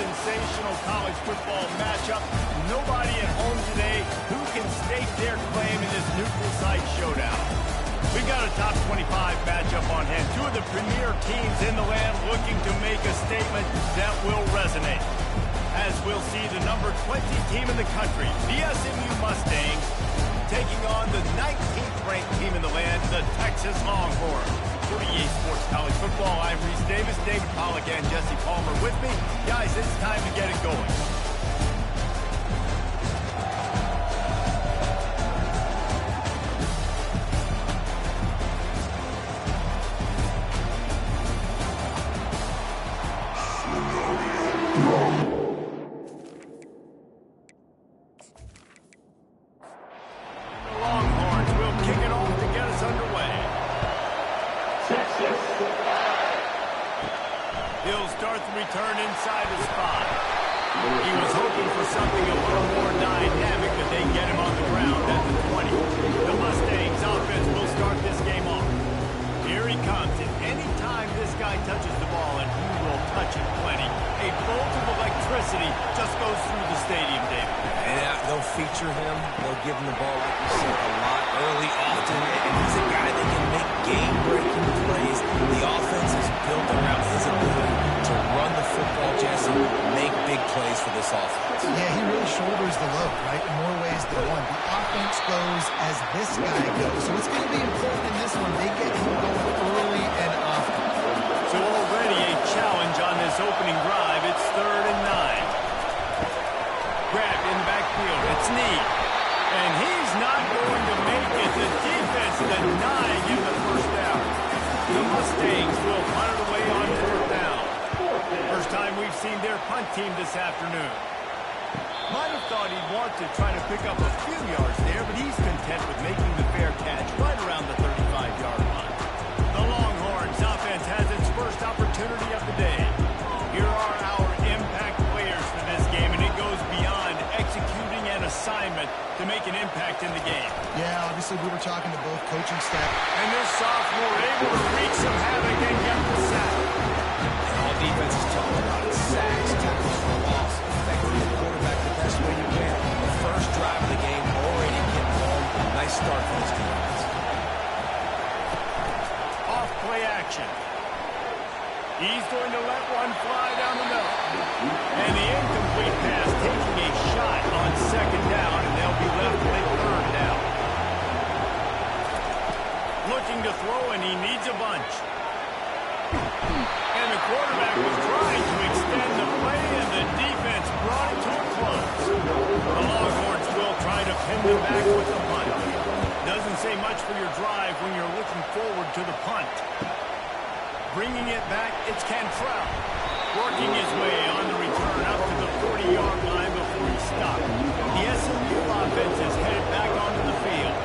sensational college football matchup. Nobody at home today who can stake their claim in this neutral site showdown. We got a top 25 matchup on hand. Two of the premier teams in the land looking to make a statement that will resonate. As we'll see the number 20 team in the country, the SMU Mustangs, taking on the 19th ranked team in the land, the Texas Longhorns. For EA Sports College Football, I'm Reese Davis, David Pollack, and Jesse Palmer with me. Guys, it's time to get it going. He'll start the return inside the spot. He was hoping for something a little more dynamic, but they get him on the ground at the 20. The Mustangs offense will start this game off. Here he comes, and any time this guy touches the ball, and he will touch it plenty, a bolt of electricity just goes through the stadium, David. And they'll feature him. They'll give him the ball, like you said, a lot early, often, and he's a guy that can make game-breaking plays. The offense is built around his ability to run the football, Jesse, make big plays for this offense. Yeah, he really shoulders the load, right, in more ways than one. The offense goes as this guy goes, so it's going to be important in this one. They get him going early and often. So already a challenge on this opening drive. It's 3rd and 9. Grabbed in the backfield. It's Need. And he's not going to make it. The defense denying him the first down. The Mustangs will punt it away on 4th down. First time we've seen their punt team this afternoon. Might have thought he'd want to try to pick up a few yards there, but he's content with making the fair catch right around the 35-yard line. The Longhorns offense has its first opportunity of the day. Here are our impact players for this game, and it goes beyond executing an assignment to make an impact in the game. Yeah, obviously we were talking to both coaching staff. And this sophomore able to wreak some havoc and get the sack. And all defenses talk about it. Sacks, tackles for loss, affecting the quarterback the best way you can. The first drive of the game already getting home. Nice start for this defense. Off play action. He's going to let one fly down the middle. And the incomplete pass taking a shot on 2nd down, and they'll be left with 3rd down. Looking to throw, and he needs a bunch. And the quarterback was trying to extend the play, and the defense brought it to a close. The Longhorns will try to pin them back with the punt. Doesn't say much for your drive when you're looking forward to the punt. Bringing it back, it's Cantrell. Working his way on the return up to the 40-yard line before he stopped. The SMU offense is headed back onto the field.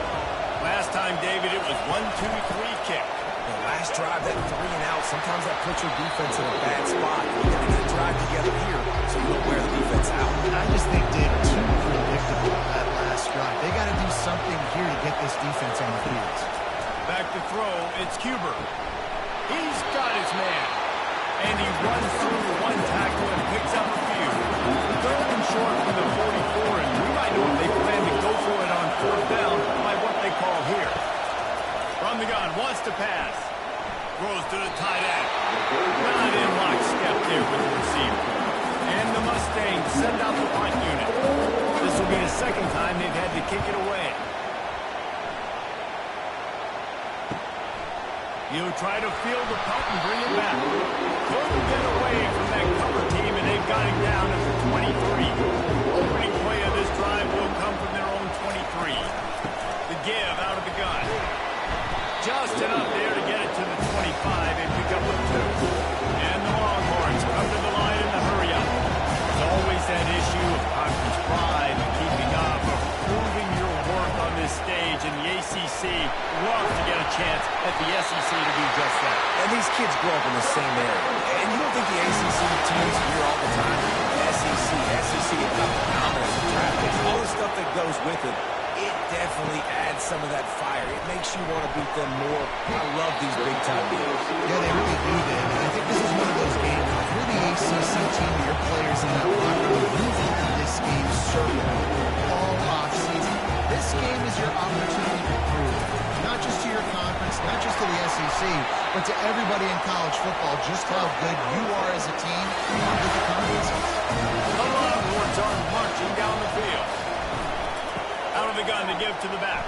Last time, David, it was 1-2-3 kick. The last drive, that 3 and out, sometimes that puts your defense in a bad spot. You're going to get a drive together here, so you don't wear the defense out. And I just think, David, too predictable that last drive. They got to do something here to get this defense on the field. Back to throw, it's Cuber. He's got his man. And he runs through one tackle and picks up a few. 3rd and short from the 44, and we might know if they plan to go for it on 4th down by what they call here. From the gun, wants to pass. Throws to the tight end. Not in lockstep there with the receiver. And the Mustangs send out the punt unit. This will be the 2nd time they've had to kick it away. He'll try to field the punt and bring it back. Couldn't get away from that cover team, and they've got him down at the 23. Opening play of this drive will come from their own 23. The give out of the gun. Just enough there to get it to the 25 and pick up a 2. And the Longhorns come to the line in the hurry-up. There's always that issue of conference pride and keeping up, of proving your worth on this stage, and the ACC loves to get a chance at the SEC to do just that. And these kids grow up in the same area. And you don't think the ACC teams here all the time? SEC about the dominance of draft picks, all the stuff that goes with it. It definitely adds some of that fire. It makes you want to beat them more. I love these big-time games. Yeah, they really do, Dave. And I think this is one of those games where if you're the ACC team, your players in see, but to everybody in college football, just how good you are as a team with the conferences. The Longhorns are marching down the field. Out of the gun to give to the back.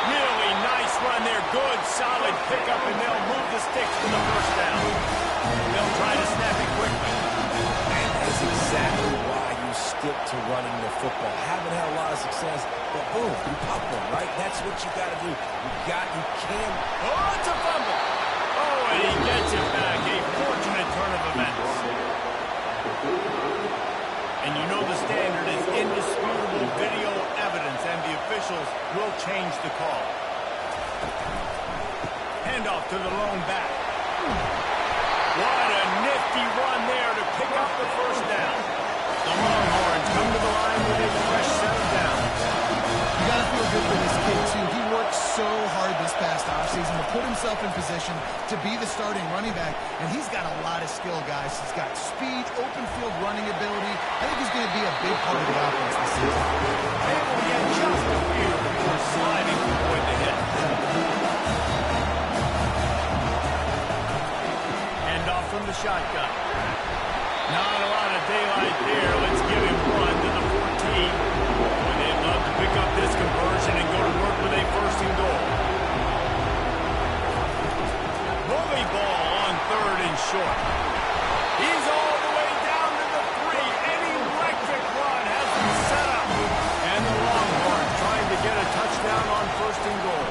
Really nice run there. Good, solid pickup, and they'll move the sticks for the first down. They'll try to snap it quickly. And that's exactly why you stick to running the football. Haven't had a lot of success, but boom, you pop one, right? That's what you got to do. You can. Oh, it's a fumble. Oh, and he gets it back. A fortunate turn of events. And you know the standard is indisputable video evidence, and the officials will change the call. Handoff to the lone back. What a nifty run there to pick up the first down. The Longhorns come to the line with a fresh set of downs. You got to feel good for this kid, too. He worked so hard this past offseason to put himself in position to be the starting running back, and he's got a lot of skill, guys. He's got speed, open field running ability. I think he's going to be a big part of the offense this season. They will get just a few before sliding to avoid the hit. Handoff from the shotgun. Not a lot of daylight there. Let's give him one to the 14. Boy, they'd love to pick up this conversion and go to work with a first and goal. Bully ball on third and short. He's all the way down to the 3. An electric run has him set up. And the Longhorns trying to get a touchdown on first and goal.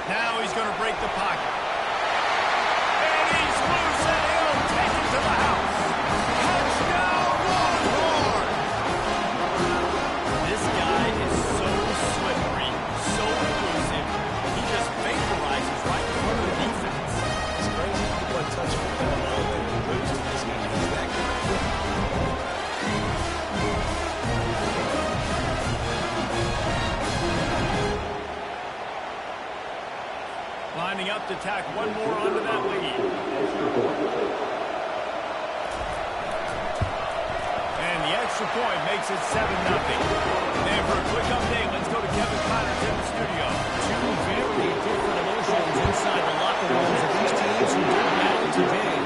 Now he's going to break the pocket. And he's loose and he'll take it to the house. Touchdown, Longhorns! This guy is so slippery, so elusive. He just vaporizes right in front of the defense. It's crazy what touch football and lose to this guy. He's that good. Lining up to tack one more onto that lead. And the extra point makes it 7-0. And for a quick update, let's go to Kevin Connors in the studio. Two very different emotions inside the locker rooms of these teams who did battle today.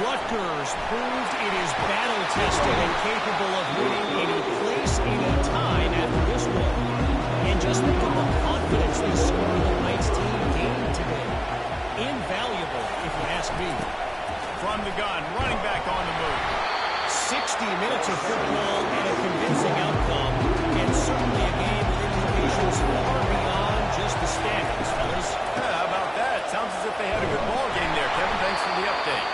Rutgers proved it is battle-tested and capable of winning any place, any time after this one. And just think of the confidence this Scarlet Knights team gained today. Invaluable, if you ask me. From the gun, running back on the move. 60 minutes of football and a convincing outcome, and certainly a game with implications far beyond just the standings, fellas. How about that? Sounds as if they had a good ball game there. Kevin, thanks for the update.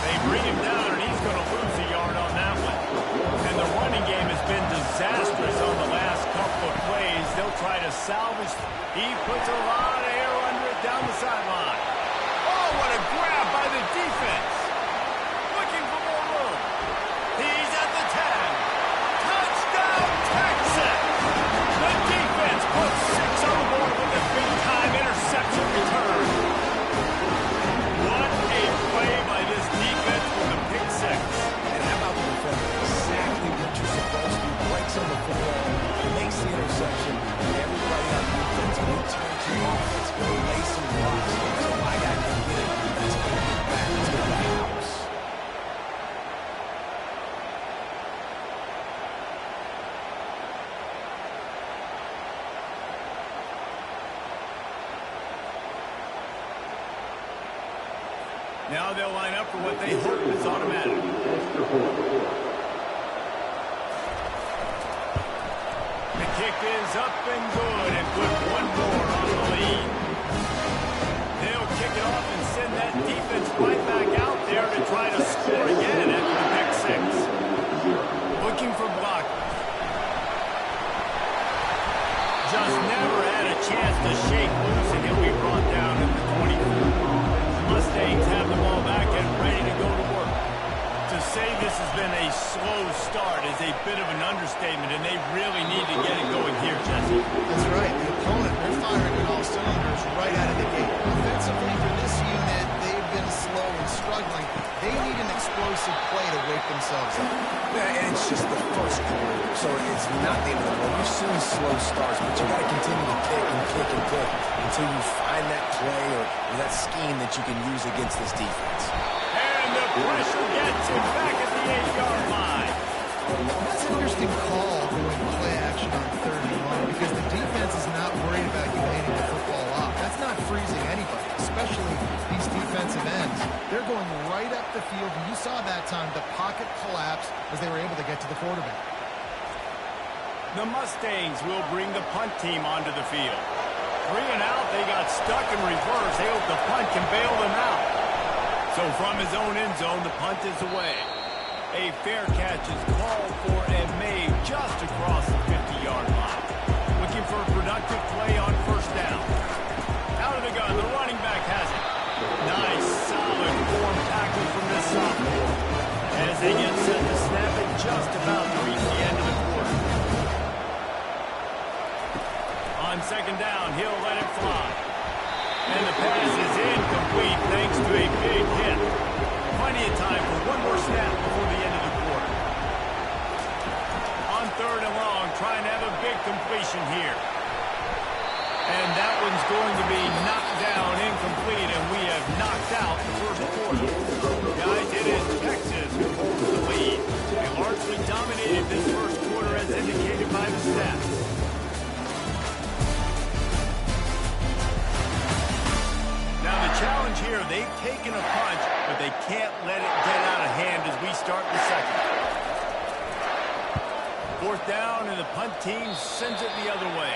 They bring him down, and he's going to lose a yard on that one. And the running game has been disastrous on the last couple of plays. They'll try to salvage. He puts a lot of air under it down the sideline. Oh, what a grab by the defense. Looking for more room. He's at the 10. Touchdown, Texas! The defense puts 6 on the board with a big-time interception return. What a play by this defense with the pick 6. And how about the defender? Exactly what you're supposed to do. Breaks on the football, makes the interception. Everybody on defense will turn to offense, go lay some blocks. So my guy can get it. Let's take it back to the house. Now they'll line up for what they hope is automatic. The kick is up and good, and put one more on the lead. They'll kick it off and send that defense right back out there to try to score again after the pick 6. Looking for blockers. Just never had a chance to shake loose, and he'll be brought down at the 24. Mustangs have the ball back and ready to go to work. To say this has been a slow start is a bit of an understatement, and they really need to get it going here, Jesse. That's right. The opponent, they're firing on all cylinders right out of the gate. Offensively, for this unit, they've been slow and struggling. They need an explosive play to wake themselves up. Yeah, and it's just the first quarter, so it's not the end of the world. You've seen slow starts, but you got to continue to pick and pick and pick until you find that play or that scheme that you can use against this defense. And the pressure gets him back at the 8-yard line. That's an interesting call going play action on 3rd and long because the defense is not worried about you handing the football off. That's not freezing anybody, especially these defensive ends. They're going right up the field, and you saw that time the pocket collapse as they were able to get to the quarterback. The Mustangs will bring the punt team onto the field. 3 and out, they got stuck in reverse. They hope the punt can bail them out. So from his own end zone, the punt is away. A fair catch is called for and made just across the 50-yard line. Looking for a productive play on 1st down. Out of the gun, the running back has it. Nice, solid form tackle from this sophomore. As they get set to snap it just about to reach the end of the quarter. On 2nd down, he'll let it fly. And the pass is incomplete thanks to a big hit. Plenty of time for one more snap before the end of the quarter. On 3rd and long, trying to have a big completion here. And that one's going to be knocked down incomplete, and we have knocked out the 1st quarter. Guys, it is Texas who holds the lead. They largely dominated this 1st quarter as indicated by the stats. Now the challenge here, they've taken a punch, but they can't let it get out of hand as we start the 2nd. 4th down, and the punt team sends it the other way.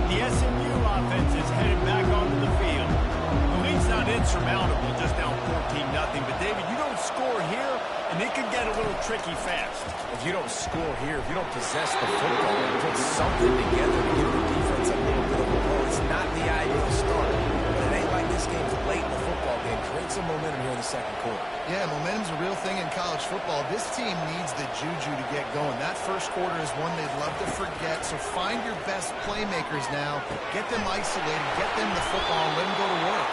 The SMU offense is headed back onto the field. The lead's not insurmountable, just down 14-0. But, David, you don't score here, and it could get a little tricky fast. If you don't score here, if you don't possess the football and put something together to give the defense a little bit of a blow, it's not the ideal start. But it ain't like this game's late in the football game. Create some momentum here in the 2nd quarter. Yeah, momentum's a real thing in college football. This team needs the juju to get going. That 1st quarter is one they'd love to forget, so find your best playmakers now. Get them isolated, get them the football, and let them go to work.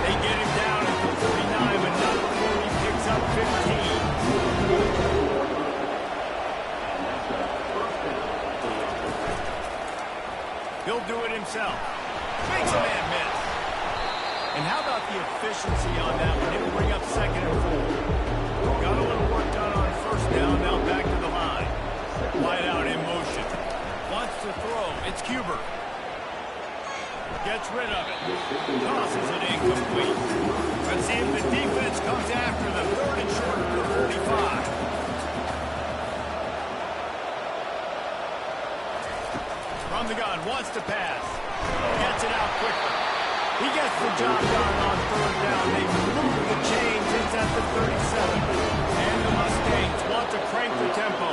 They get him down at the 49, but not before he picks up 15. He'll do it himself. Makes a man miss. And how about the efficiency on that one? He'll bring up 2nd and 4. Got a little work done on 1st down, now back to the line. Wide out in motion. Wants to throw. It's Cuber. Gets rid of it. Tosses it incomplete. Let's see if the defense comes after the 3rd and short at the 45. From the gun, wants to pass. Gets it out quickly. He gets the job done on 3rd down. They move the chains. It's at the 37. And the Mustangs want to crank the tempo.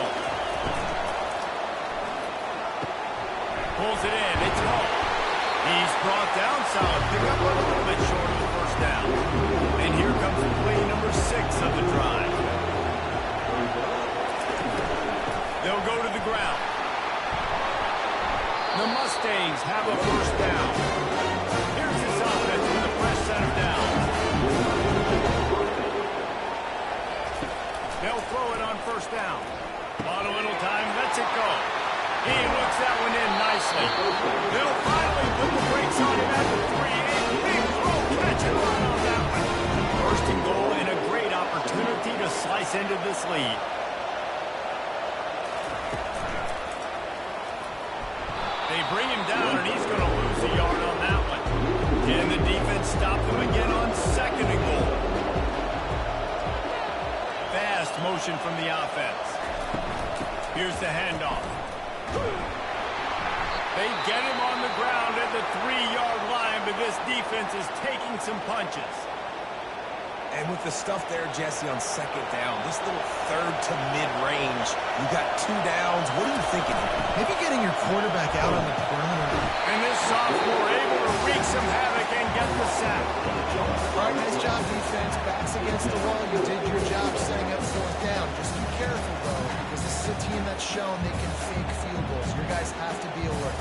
Pulls it in. It's Hall. He's brought down solid. Pick up a little bit short of the 1st down. And here comes play number 6 of the drive. They'll go to the ground. The Mustangs have a 1st down. Here's his offense with the press center down. They'll throw it on 1st down. On a little time, lets it go. He looks that one in nicely. They'll finally put the brakes on him at the 3. A big throw, catch and run on that one. 1st and goal and a great opportunity to slice into this lead. They bring him down, and he's going to lose a yard on that one. And the defense stopped him again on 2nd and goal. Fast motion from the offense. Here's the handoff. They get him on the ground at the 3-yard line, but this defense is taking some punches. And with the stuff there, Jesse, on 2nd down, this little 3rd to mid-range, you got 2 downs. What are you thinking here? Maybe getting your quarterback out on the perimeter. And this sophomore able to wreak some havoc and get the sack. All right, nice job, defense. Backs against the wall. You did your job setting up 4th down. Just be careful, though, because this is a team that's shown they can fake field goals. Your guys have to be alert.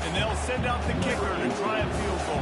And they'll send out the kicker to try a field goal.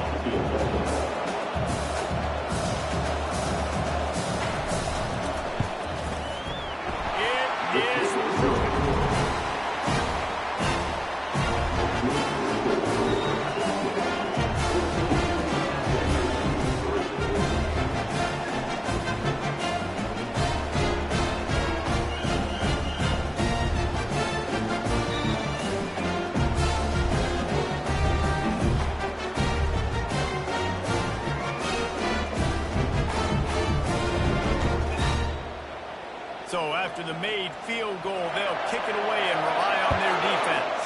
after the made field goal, they'll kick it away and rely on their defense.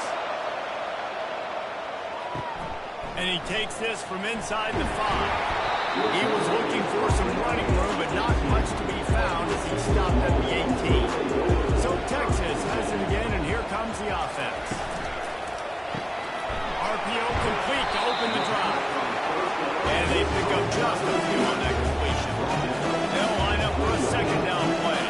And he takes this from inside the 5. He was looking for some running room, but not much to be found as he stopped at the 18. So Texas has it again, and here comes the offense. RPO complete to open the drive. And they pick up just a few on that completion. They'll line up for a second down play.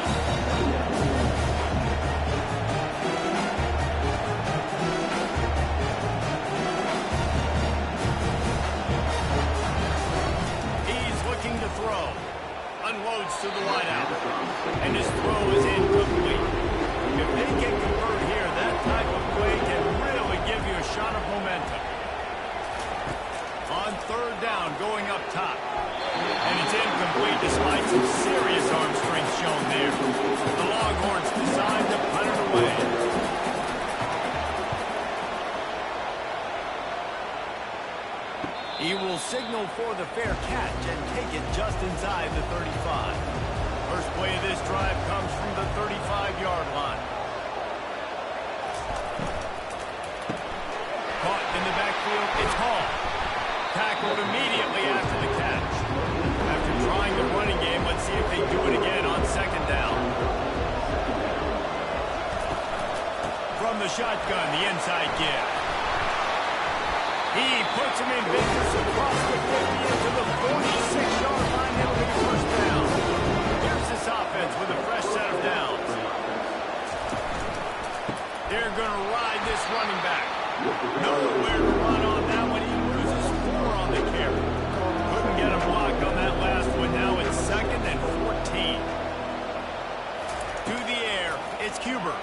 To throw. Unloads to the wideout. And his throw is incomplete. If they can convert here, that type of play can really give you a shot of momentum. On third down, going up top. And it's incomplete despite some serious arm strength shown there. The Longhorns decide to punt it away. He will signal for the fair catch and take it just inside the 35. First play of this drive comes from the 35-yard line. Caught in the backfield, it's Hall. Tackled immediately after the catch. After trying the running game, let's see if they do it again on second down. From the shotgun, the inside give. He puts him in business across the 50 into the 46-yard line. It'll be first down. Here's this offense with a fresh set of downs. They're going to ride this running back. Nowhere to run on that one. He loses 4 on the carry. Couldn't get a block on that last one. Now it's second and 14. To the air, it's Cuber.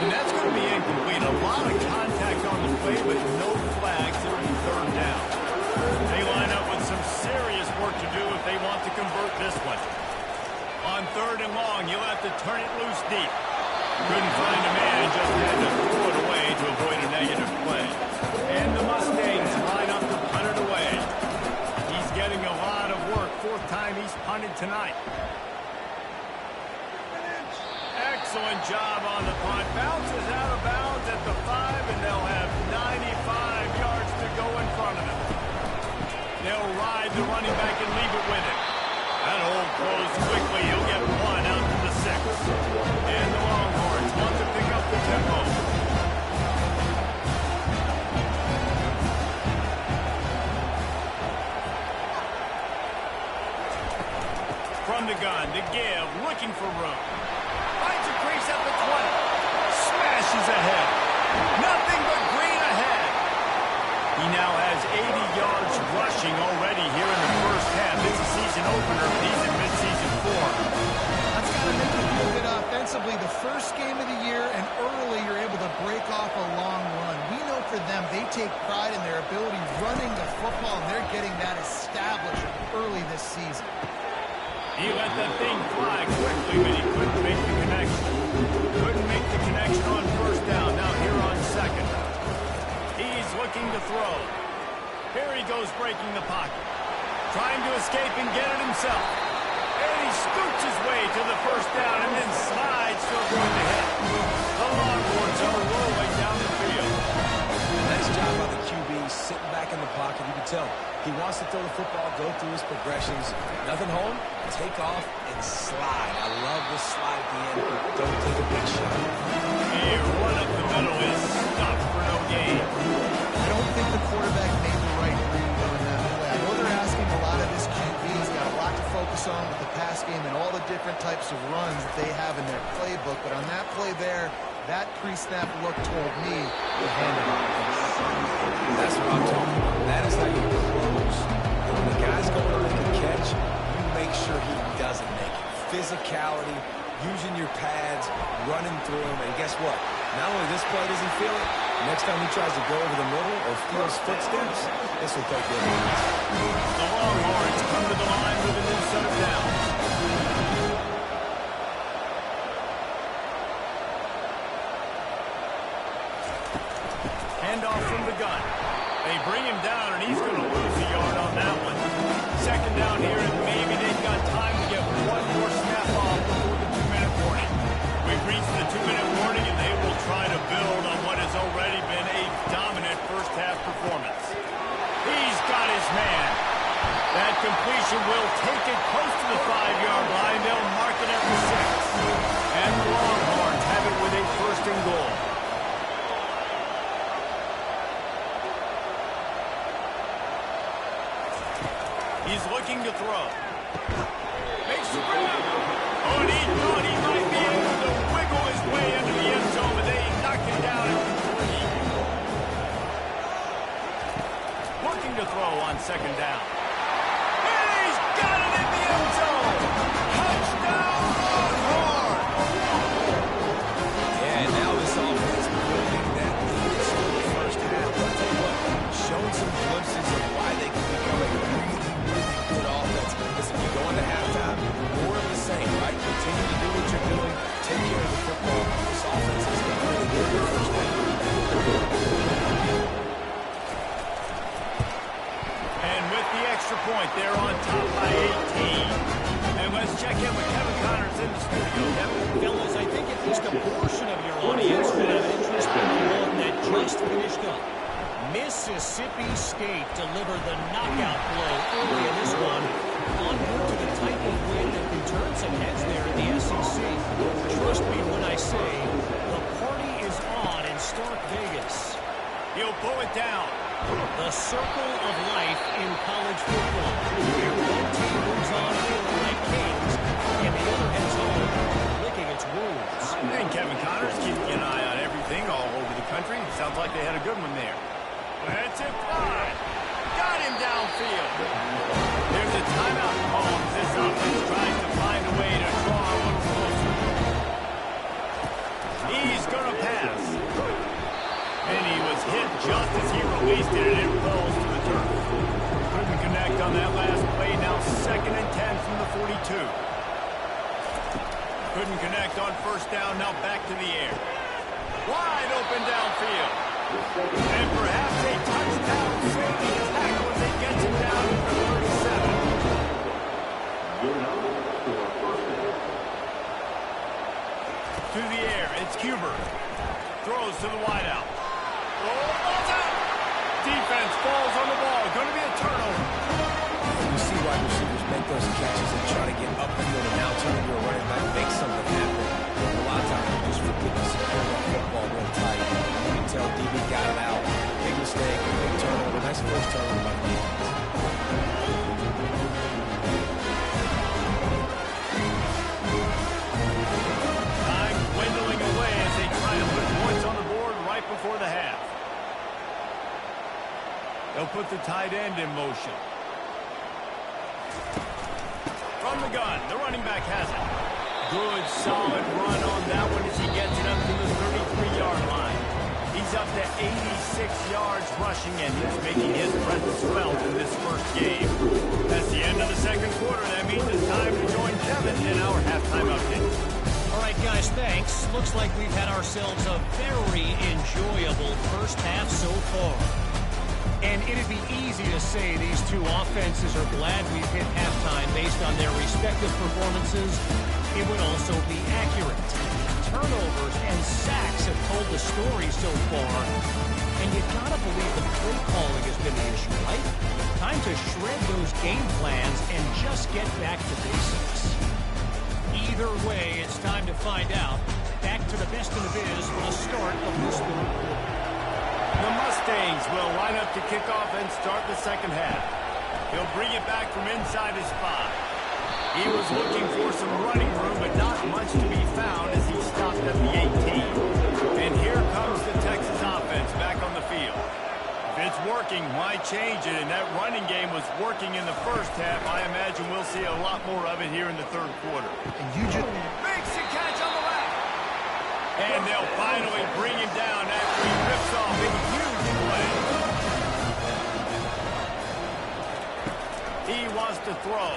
And that's going to be incomplete. A lot of contact on the play, but no flags. It'll be third down. They line up with some serious work to do if they want to convert this one. On third and long, you'll have to turn it loose deep. Couldn't find a man, just had to throw it away to avoid a negative play. And the Mustangs line up to punt it away. He's getting a lot of work. 4th time he's punted tonight. Excellent job on the punt. Bounces out of bounds at the 5, and they'll have 95 yards to go in front of him. They'll ride the running back and leave it with him. That hole closed quickly. He'll get 1 out to the 6. And the Longhorns want to pick up the tempo. From the gun, to give, looking for room. Finds a crease at the 20. Smashes ahead. Nothing but green ahead. He now has 80 yards rushing already here in the first half. It's a season opener, but he's in midseason form. That's got to make you feel good offensively. The first game of the year, and early you're able to break off a long run. We know for them, they take pride in their ability running the football, and they're getting that established early this season. He let that thing fly quickly, but he couldn't make the connection. Couldn't make the connection on first down. Now here on second. He's looking to throw. Here he goes breaking the pocket. Trying to escape and get it himself. And he scoots his way to the first down and then slides to avoid the hit. The Longhorns are rolling down the field. Nice job by the QB sitting back in the pocket. You can tell he wants to throw the football, go through his progressions. Nothing home, take off and slide. I love this slide at the end. Don't take a big shot. Here, one up the middle is stopped for no gain. I don't think the quarterback made the right read on that play. I know they're asking a lot of this QB. He's got a lot to focus on with the pass game and all the different types of runs that they have in their playbook. But on that play there, that pre-snap look told me to hand it off. That's what I'm talking about. That is how you close. And when the guy's going to make a catch, you make sure he doesn't make it. Physicality, using your pads, running through him, and guess what? Not only this play doesn't feel it, next time he tries to go over the middle or feels footsteps, this will take dividends. The Longhorns come to the line with a new set of downs. Handoff from the gun. They bring him down, and he's going to lose a yard on that one. Second down here, and maybe they've got time to get one more snap off before the looking to throw. Makes the grab. Oh, and he thought he might be able to wiggle his way into the end zone, but they knocked him down at 3. Looking to throw on second down. And he's got it in the end zone. Touchdown, Longhorn. Yeah, and now this offense building that lead is still the first half. I'll tell you what, showing some glimpses of why they can become a really, really good offense. Listen, you go into halftime, more of the same, right? Continue to do what you're doing. Take care of the football. This offense has been really good in the first half. And with the extra point, they're on top by 18. And let's check in with Kevin Connors in the studio. Kevin. Fellas, I think at least a portion of your audience will have interest in the one that just finished up. Mississippi State delivered the knockout blow early in this one, on route to the type of win that can turn some heads there in the SEC. Trust me when I say the party is on in Stark Vegas. He'll pull it down. The circle of life in college football, where one team moves on feeling like kings, and the other heads home licking its wounds. And Kevin Connors keeping an eye on everything all over the country. Sounds like they had a good one there. That's it, fine. Got him downfield. There's a timeout call as this offense tries to find a way to draw a little closer. He's going to pass. And he was hit just as he released it, and it rolls to the turf. Couldn't connect on that last play. Now 2nd and 10 from the 42. Couldn't connect on first down. Now back to the air. Wide open downfield. And perhaps a touchdown safety tackle as it gets him down to the 37. To the air, it's Cuber. Throws to the wideout. Oh, ball's out. Defense falls on the ball. Going to be a turnover. You see wide receivers make those catches and try to get upfield and now turn into a running back, make something happen. A lot of times you just forget to secure that football real tight. You can tell DB got it out. Big mistake, big turnover. Nice first turnover by the defense. Time dwindling away as they try to put points on the board right before the half. They'll put the tight end in motion. From the gun, the running back has it. Good, solid run on that one as he gets it up to the 33-yard line. He's up to 86 yards rushing, and he's making his presence felt in this first game. That's the end of the second quarter. That means it's time to join Kevin in our halftime update. All right, guys, thanks. Looks like we've had ourselves a very enjoyable first half so far. And it'd be easy to say these two offenses are glad we've hit halftime based on their respective performances. It would also be accurate. Turnovers and sacks have told the story so far. And you gotta believe the play calling has been the issue, right? Time to shred those game plans and just get back to basics. Either way, it's time to find out. Back to the best in the biz for the start of this third quarter. The Mustangs will line up to kick off and start the second half. He'll bring it back from inside his 5. He was looking for some running room, but not much to be found as he stopped at the 18. And here comes the Texas offense back on the field. If it's working, why change it? And that running game was working in the first half. I imagine we'll see a lot more of it here in the third quarter. And you just... Makes the catch on the left. And they'll finally bring him down after he rips off a huge play. He wants to throw.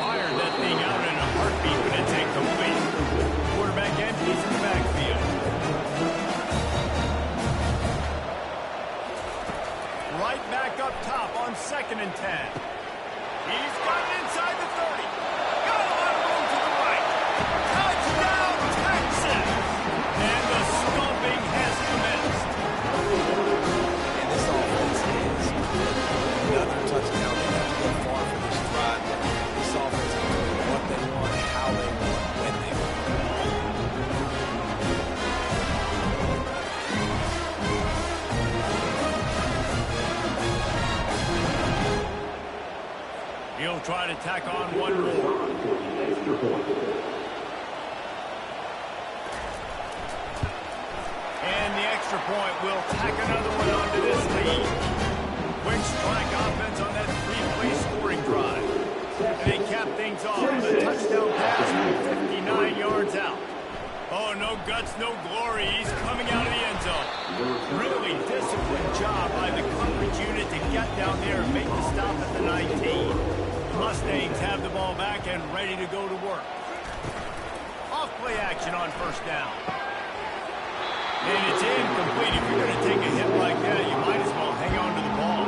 Fired that thing out in a heartbeat, but it's incomplete. Quarterback empties in the backfield. Right back up top on 2nd and 10. He's got it inside the 30. Got a lot of room to the right. Touchdown, Texas! And the stomping has commenced. And this offense is another touchdown. They have to go far for this drive. This offense is doing what they want, how they want, when they want. try to tack on one more. And the extra point will tack another one onto this lead. Quick strike offense on that three-play scoring drive. And they cap things off with a touchdown pass from 59 yards out. Oh, no guts, no glory. He's coming out of the end zone. Really disciplined job by the coverage unit to get down there and make the stop at the 19. The Mustangs have the ball back and ready to go to work. Off-play action on first down. And it's incomplete. If you're going to take a hit like that, you might as well hang on to the ball.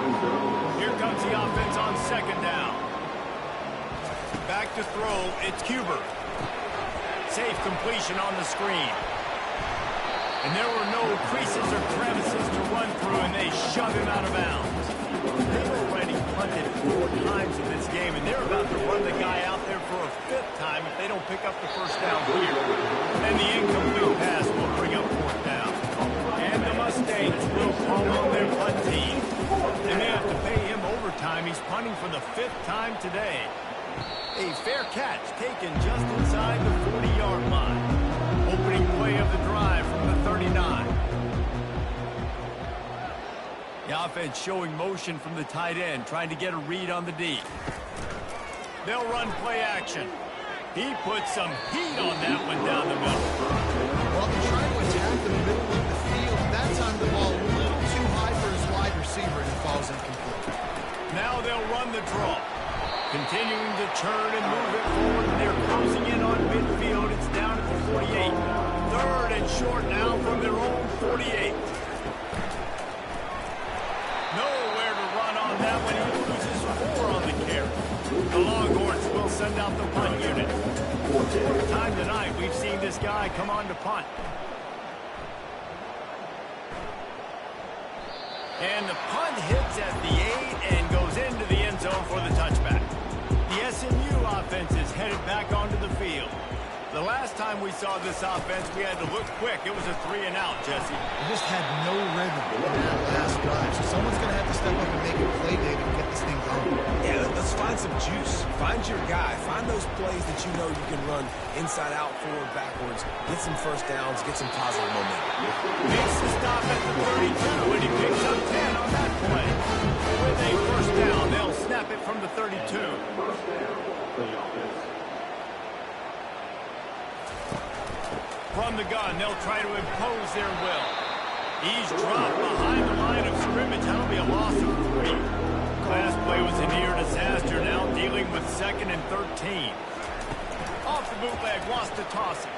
Here comes the offense on second down. Back to throw, it's Cuber. Safe completion on the screen. And there were no creases or crevices to run through, and they shove him out of bounds. They've already punted 4 times in this game, and they're about to run the guy out there for a 5th time if they don't pick up the first down here. And the incomplete pass will bring up 4th down. And the Mustangs will call on their punt team. They may have to pay him overtime. He's punting for the 5th time today. A fair catch taken just inside the 40-yard line. Opening play of the drive from the 39. The offense showing motion from the tight end, trying to get a read on the D. They'll run play action. He put some heat on that one down the middle. Well, they're trying to attack the middle of the field. That time the ball a little too high for his wide receiver, and it falls incomplete. Now they'll run the draw. Continuing to turn and move it forward, and they're closing in on midfield. It's down at the 48. 3rd and short now from their own 48. Nowhere to run on that one. He loses 4 on the carry. The Longhorns will send out the punt unit. 4th time tonight we've seen this guy come on to punt. And the punt hits at the 8 and goes into the end zone for the touchback. The SMU offense is headed back onto the field. The last time we saw this offense, we had to look quick. It was a 3-and-out, Jesse. They just had no rhythm in that last drive, so someone's going to have to step up and make a play, David, and get this thing going. Yeah, let's find some juice. Find your guy. Find those plays that you know you can run inside out, forward, backwards. Get some first downs. Get some positive momentum. Makes the stop at the 32, and he picks up 10 on that play. With a first down, they'll snap it from the 32. From the gun, they'll try to impose their will. He's dropped behind the line of scrimmage. That'll be a loss of 3. Last play was a near disaster, now dealing with 2nd and 13. Off the bootleg, wants to toss it.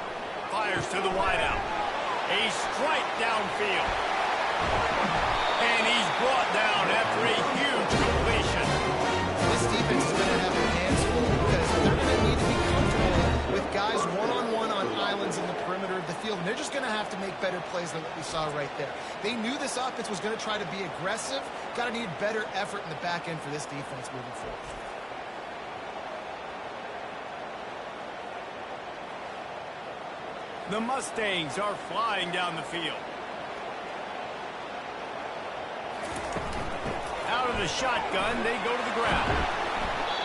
Fires to the wideout. A strike downfield. And he's brought down after a huge completion. This defense is going to have their hands full because they're going to need to be comfortable with guys one-on-one on islands in the perimeter of the field, and they're just going to have to make better plays than what we saw right there. They knew this offense was going to try to be aggressive. Got to need better effort in the back end for this defense moving forward. The Mustangs are flying down the field. Out of the shotgun, they go to the ground.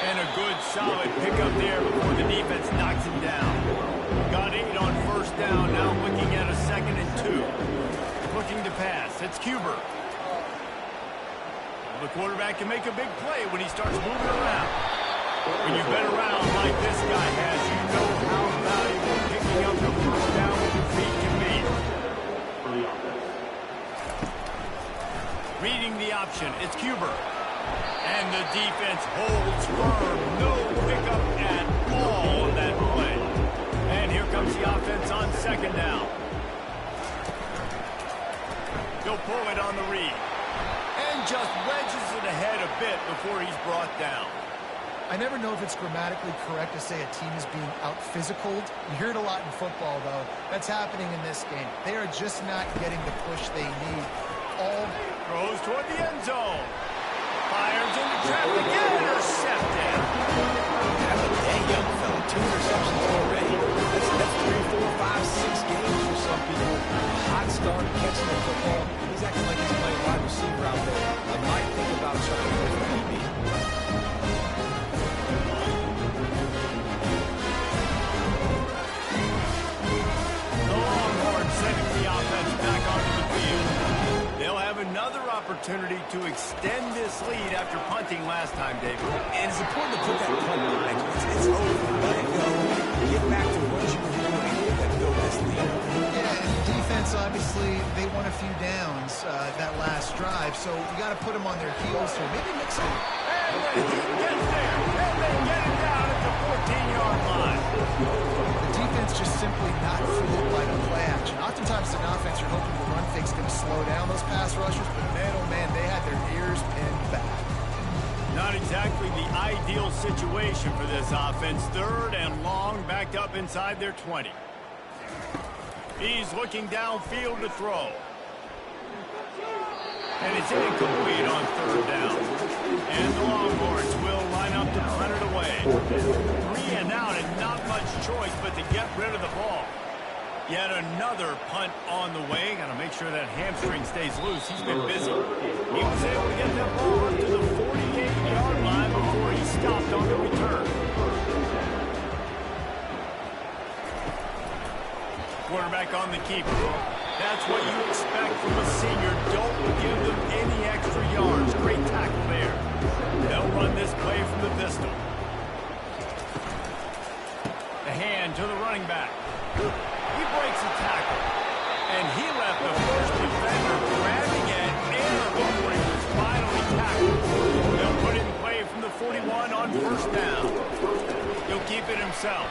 And a good, solid pickup there before the defense knocks him down. Got 8 on first down, now looking at a 2nd and 2. Looking to pass, it's Cuber. The quarterback can make a big play when he starts moving around. When you've been around like this guy has, you know how valuable picking up the first down with your feet can be. Reading the option, it's Cuber. And the defense holds firm. No pickup at all on that play. And here comes the offense on 2nd down. He'll pull it on the read. And just wedges it ahead a bit before he's brought down. I never know if it's grammatically correct to say a team is being out-physicaled. You hear it a lot in football, though. That's happening in this game. They are just not getting the push they need. All throws toward the end zone. Fires into traffic, intercepted. Have a day, young fella. 2 interceptions already. That's 3, 4, 5, 6 games for some people. A hot start catching the football. He's acting like he's playing wide receiver out there. I might think about trying to go for DB. another opportunity to extend this lead after punting last time, David. And it's important to put that punt behind you. It's over. Let it go. Get back to what you were doing and build this lead. Yeah, and defense, obviously, they won a few downs that last drive, so you got to put them on their heels here. Maybe mix it. And the Heat gets there, and they get it down at the 14-yard line. The defense just simply not fooled by the play action. Oftentimes, in offense, you're hoping the run fake's going to slow down those pass rushers, but man, oh man, they had their ears pinned back. Not exactly the ideal situation for this offense. 3rd and long, backed up inside their 20. He's looking downfield to throw. And it's incomplete on 3rd down. And the Longhorns will line up to punt it away. 3 and out, and not much choice but to get rid of the ball. Yet another punt on the way. Got to make sure that hamstring stays loose. He's been busy. He was able to get that ball up to the 48-yard line before he stopped on the return. Quarterback on the keeper. That's what you expect from a senior. Don't give them any extra yards. Great tackle there. They'll run this play from the pistol. The hand to the running back. He breaks a tackle. And he left the first defender grabbing at air before he was finally tackled. They'll put it in play from the 41 on 1st down. He'll keep it himself.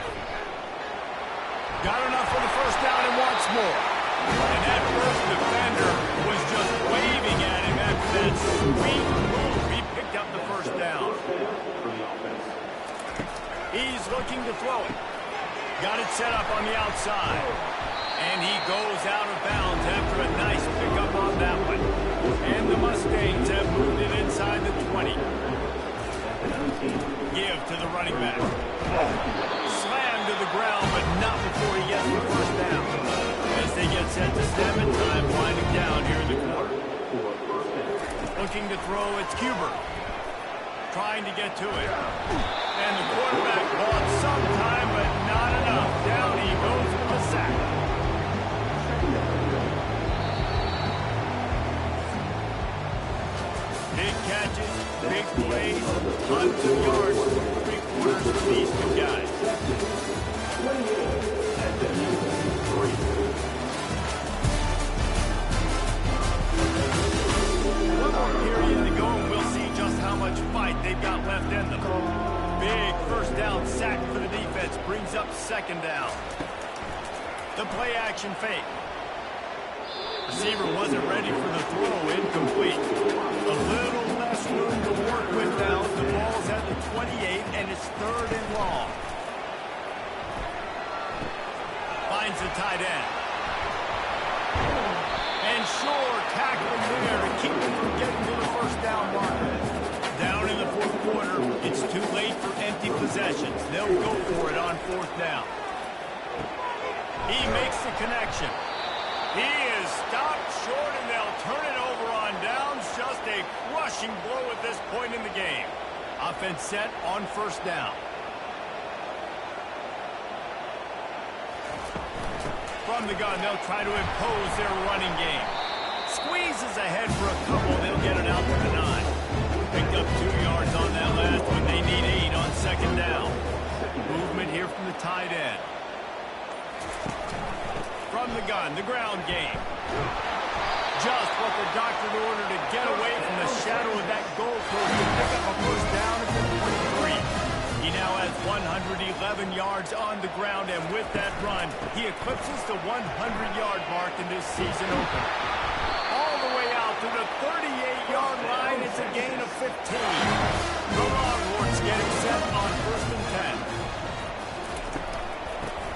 Got enough for the 1st down and wants more. And that first defender was just waving at him after that sweet move. He picked up the 1st down. He's looking to throw it. Got it set up on the outside. And he goes out of bounds after a nice pickup on that one. And the Mustangs have moved it inside the 20. Give to the running back. Slammed to the ground, but not before he gets the 1st down. As they get set to stem and time winding down here in the quarter. Looking to throw, it's Cuber. Trying to get to it. And the quarterback bought some time, but not enough. Down he goes with the sack. Big catches, big plays, tons of yards through 3/4 for these two guys. One more period to go, and we'll see just how much fight they've got left in them. Big 1st down sack for the defense brings up 2nd down. The play action fake. Receiver wasn't ready for the throw, incomplete. A little less room to work with now. The ball's at the 28, and it's 3rd and long. Finds the tight end. And sure, tackling there to keep him from getting to the 1st down marker. Down in the 4th quarter, it's too late for empty possessions. They'll go for it on 4th down. He makes the connection. He is stopped short, and they'll turn it over on downs. Just a crushing blow at this point in the game. Offense set on 1st down. From the gun, they'll try to impose their running game. Squeezes ahead for a couple. They'll get it out to the 9. Picked up 2 yards on that last one. They need 8 on 2nd down. Movement here from the tight end. From the gun, the ground game. Just what the doctor ordered to get away from the shadow of that goalpost to pick up a 1st down at the 23. He now has 111 yards on the ground, and with that run, he eclipses the 100-yard mark in this season opener. All the way out to the 38-yard line, it's a gain of 15. The Longhorns get it set on 1st and 10.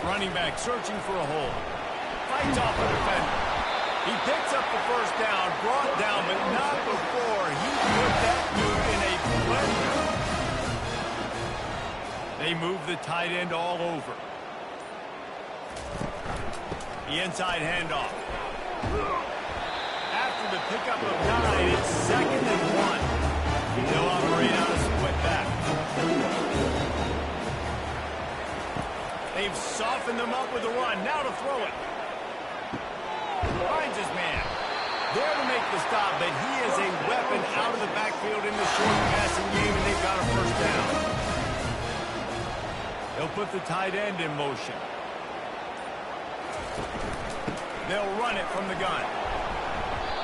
Running back searching for a hole. Fights off a defender. He picks up the 1st down, brought down, but not before he put that dude in a blender. They move the tight end all over. The inside handoff. After the pickup of 9, it's 2nd and 1. They'll operate on a split back. They've softened them up with a run. Now to throw it. Finds his man. there to make the stop, but he is a weapon out of the backfield in the short passing game, and they've got a first down. They'll put the tight end in motion. They'll run it from the gun.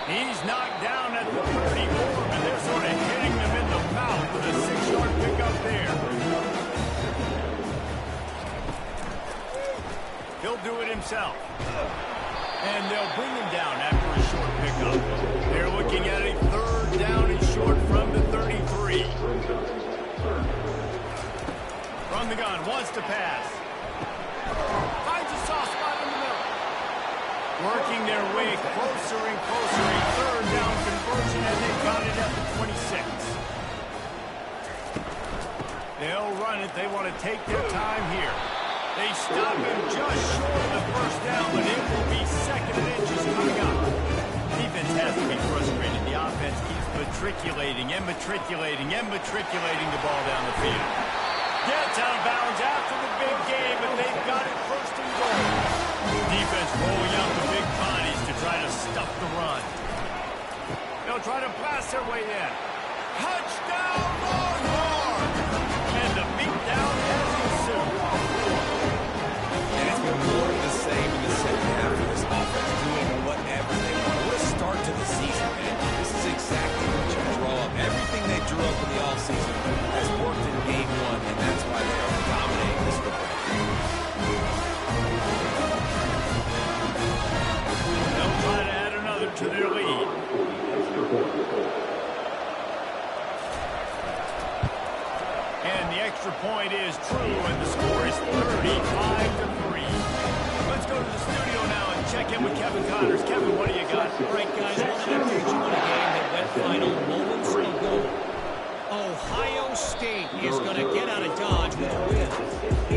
He's knocked down at the 30, and they're sort of hitting them in the mouth with a 6-yard pickup there. He'll do it himself. And they'll bring him down after a short pickup. They're looking at a third down and short from the 33. From the gun, wants to pass. Finds a soft spot in the middle. Working their way closer and closer. A third down conversion, and they've got it at the 26. They'll run it. They want to take their time here. They stop him just short of the first down, but it will be second and inches coming up. Defense has to be frustrated. The offense keeps matriculating and matriculating and matriculating the ball down the field. Gets out of bounds after the big game, but they've got it first and goal. Defense rolling out the big bodies to try to stuff the run. They'll try to blast their way in. Touchdown, Longhorns! And the beatdown has ensued. And it's been more of the same in the second half of this offense, doing whatever they want. What a start to the season, man. This is exactly what you draw up. Everything they drew up in the offseason has worked in game one, and that's why they are dominating this football. They'll try to add another to their lead. And the extra point is true, and the score is 35-3. Let's go to the studio now and check in with Kevin Connors. Kevin, what do you got? All right, guys, I want to update you on a game that went final moments ago. Ohio State is going to get out of Dodge with a win.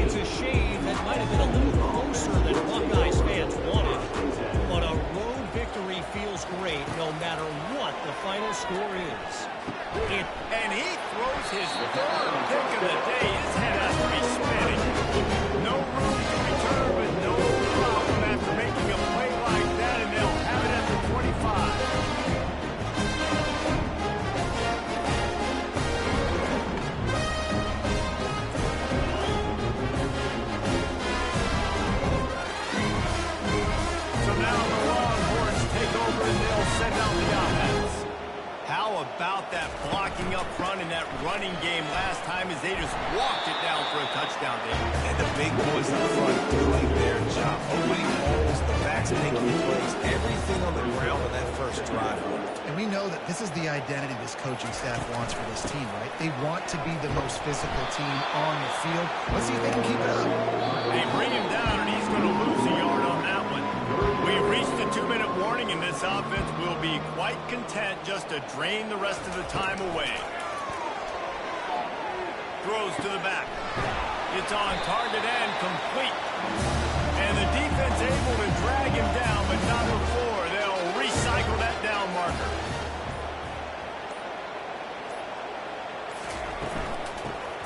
It's a shame that might have been a little closer than Buckeyes fans wanted, but a road victory feels great no matter what the final score is. And he throws his third pick of the day. His head has to be spinning. No room to return, but no problem after making a play like that, and they'll have it at the 25. So now the Longhorns take over, and they'll send out the offense. How about that blocking up front in that running game last time as they just walked it down for a touchdown there. And the big boys up front doing their job. Opening holes, the backs making plays, everything on the ground on that first drive. And we know that this is the identity this coaching staff wants for this team, right? They want to be the most physical team on the field. Let's see if they can keep it up. They bring him down, and he's going to lose a yard on that one. We've reached the 2-minute warning, and this offense will be quite content just to drain the rest of the time away. Throws to the back. It's on target and complete. And the defense able to drag him down, but not before. They'll recycle that down marker.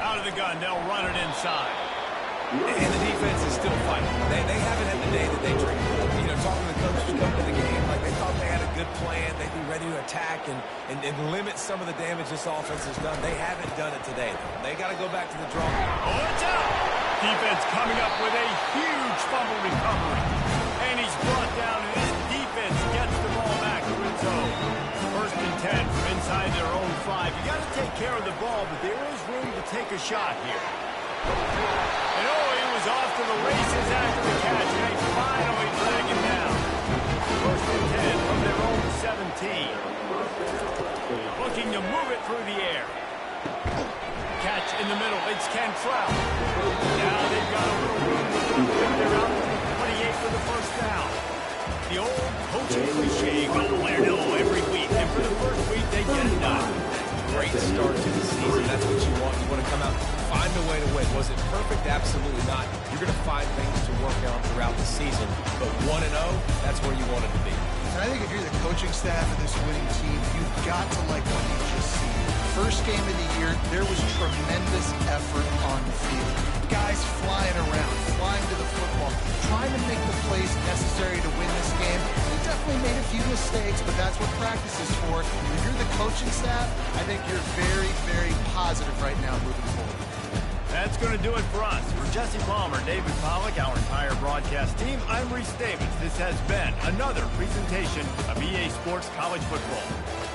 Out of the gun, they'll run it inside. And the defense is still fighting. They haven't had the day that they dreamed of. You know, talking to the coaches coming to the game, like they thought they had a good plan. They'd be ready to attack and limit some of the damage this offense has done. They haven't done it today, though. They got to go back to the drawing board. Oh, it's out! Defense coming up with a huge fumble recovery. And he's brought down, and his defense gets the ball back to its own. First and 10 from inside their own 5. You got to take care of the ball, but there is room to take a shot here. And he was off to the races after the catch, and they finally drag him down. First and 10 from their own 17. Looking to move it through the air. Catch in the middle. It's Cantrell. Now they've got a little room to run. They're out to the 28 for the first down. The old coaching cliche, go where no every week. And for the first week, they get it done. Great start to the season. That's what you want. You want to come out, find a way to win. Was it perfect? Absolutely not. You're going to find things to work on throughout the season. But 1-0, that's where you want it to be. And I think if you're the coaching staff of this winning team, you've got to like what you just seen. First game of the year, there was tremendous effort on the field. Guys flying around, flying to the football, trying to make the plays necessary to win this game. It definitely certainly made a few mistakes, but that's what practice is for. If you're the coaching staff, I think you're very, very positive right now moving forward. That's going to do it for us. For Jesse Palmer, David Pollack, our entire broadcast team, I'm Reese Davis. This has been another presentation of EA Sports College Football.